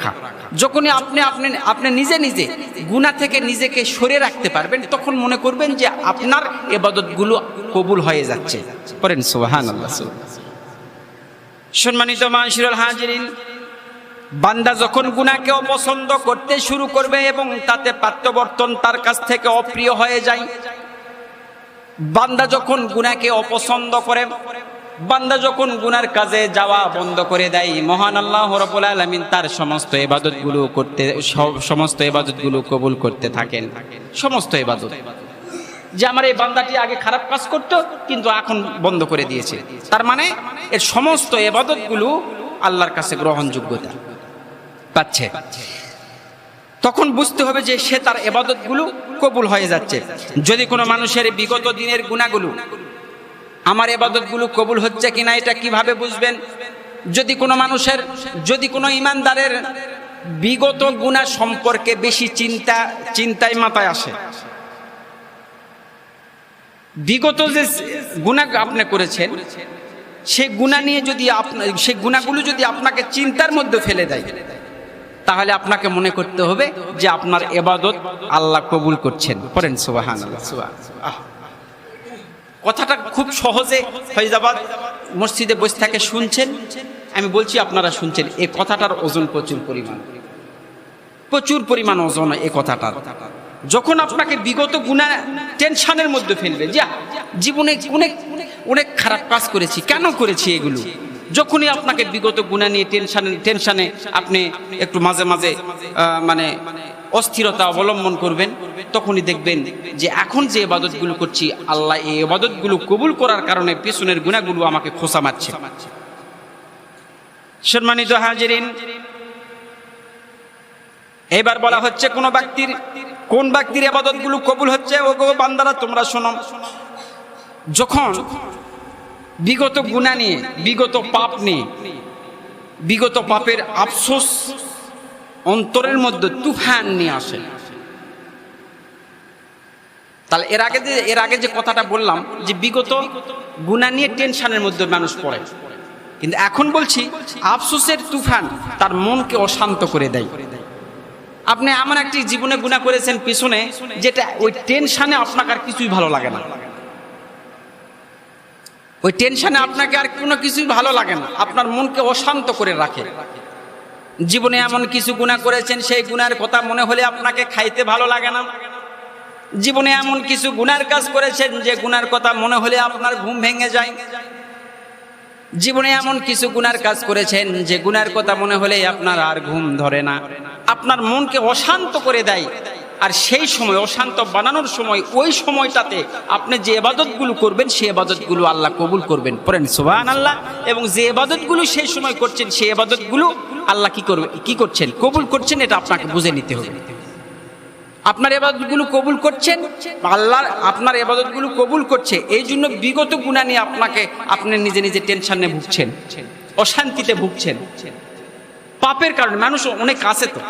রাখা। যখনই আপনি নিজে নিজে গুনাহ থেকে নিজেকে সরে রাখতে পারবেন, তখন মনে করবেন যে আপনার ইবাদতগুলো কবুল হয়ে যাচ্ছে। পড়েন সুবহানাল্লাহ। সম্মানিত মাশাআল্লাহ হাজিরিন, বান্দা যখন গুনাহকে অপছন্দ করতে শুরু করবে এবং তাতে প্রত্যাবর্তন তার কাছ থেকে অপ্রিয় হয়ে যায়, বান্দা যখন গুনাহকে অপছন্দ করে, বান্দা যখন গুনার কাজে যাওয়া বন্ধ করে দেয়, মহান আল্লাহ রাব্বুল আলামিন তার সমস্ত ইবাদতগুলো কবুল করতে থাকেন। সমস্ত ইবাদত, যে আমার এই বান্দাটি আগে খারাপ কাজ করত কিন্তু এখন বন্ধ করে দিয়েছে, তার মানে এর সমস্ত ইবাদতগুলো আল্লাহর কাছে গ্রহণযোগ্যতা পাচ্ছে। তখন বুঝতে হবে যে সে তার ইবাদতগুলো কবুল হয়ে যাচ্ছে। যদি কোনো মানুষের বিগত দিনের গুনাহগুলো, আমার ইবাদতগুলো কবুল হচ্ছে কিনা এটা কিভাবে বুঝবেন? যদি কোনো ইমানদারের বিগত গুনাহ সম্পর্কে বেশি চিন্তায় মাথায় আসে, বিগত যে গুনাহ আপনি করেছেন সেই গুনাহ নিয়ে সেই গুনাহগুলো যদি আপনাকে চিন্তার মধ্যে ফেলে দেয়, তাহলে আপনাকে মনে করতে হবে যে আপনার ইবাদত আল্লাহ কবুল করছেন। পড়েন সুবহানাল্লাহ। কথাটা খুব সহজে ফয়জাবাদ মসজিদে বসে থেকে শুনছেন, আমি বলছি আপনারা শুনছেন। এই কথাটার ওজন প্রচুর পরিমাণ ওজন এই কথাটার। যখন আপনাকে বিগত গুনাহ টেনশনের মধ্যে ফেলবে, যে জীবনে অনেক খারাপ কাজ করেছি, কেন করেছি এগুলো, যখনই আপনাকে বিগত গুনাহ নিয়ে টেনশনে আপনি একটু মাঝে মাঝে মানে অস্থিরতা অবলম্বন করবেন, তখনই দেখবেন যে এখন যে ইবাদতগুলো করছি, আল্লাহ এই ইবাদতগুলো কবুল করার কারণে পেছনের গুনাহগুলো আমাকে খোঁচা মারছে। সম্মানিত হাজিরিন, এবার বলা হচ্ছে কোন ব্যক্তির ইবাদতগুলো কবুল হচ্ছে। ও গো বান্দারা, তোমরা শোনো, যখন বিগত গুনাহ নিয়ে, বিগত পাপ নিয়ে, বিগত পাপের আফসোস অন্তরের মধ্যে তুফান নিয়ে আসে, তাহলে এর আগে যে কথাটা বললাম যে বিগত গুনাহ নিয়ে টেনশনের মধ্যে মানুষ পড়ে, কিন্তু এখন বলছি আফসোসের তুফান তার মনকে অশান্ত করে দেয়। আপনি এমন একটি জীবনে গুনাহ করেছেন পিছনে, যেটা ওই টেনশনে আপনাকে আর কিছুই ভালো লাগে না, ওই টেনশনে আপনাকে আর কোনো কিছুই ভালো লাগে না, আপনার মনকে অশান্ত করে রাখে। জীবনে এমন কিছু গুনাহ করেছেন, সেই গুনাহের কথা মনে হলে আপনাকে খাইতে ভালো লাগে না। জীবনে এমন কিছু গুনাহের কাজ করেছেন যে গুনাহের কথা মনে হলে আপনার ঘুম ভেঙে যায়। জীবনে এমন কিছু গুনাহের কাজ করেছেন যে গুনাহের কথা মনে হলে আপনার আর ঘুম ধরে না, আপনার মনকে অশান্ত করে দেয়। আর সেই সময়, অশান্ত বানানোর সময়, ওই সময়টাতে আপনি যে ইবাদতগুলো করবেন সেই ইবাদতগুলো আল্লাহ কবুল করবেন। পড়েন সুবহানাল্লাহ। এবং যে ইবাদতগুলো সেই সময় করছেন সেই ইবাদতগুলো আল্লাহ কি করছেন? কবুল করছেন। এটা আপনাকে বুঝে নিতে হবে। আপনার ইবাদতগুলো কবুল করছেন, আল্লাহ আপনার ইবাদতগুলো কবুল করছে, এই জন্য বিগত গুনাহ নিয়ে আপনি নিজে নিজে টেনশনে ভুগছেন, অশান্তিতে ভুগছেন। পাপের কারণে মানুষ অনেক আছে তো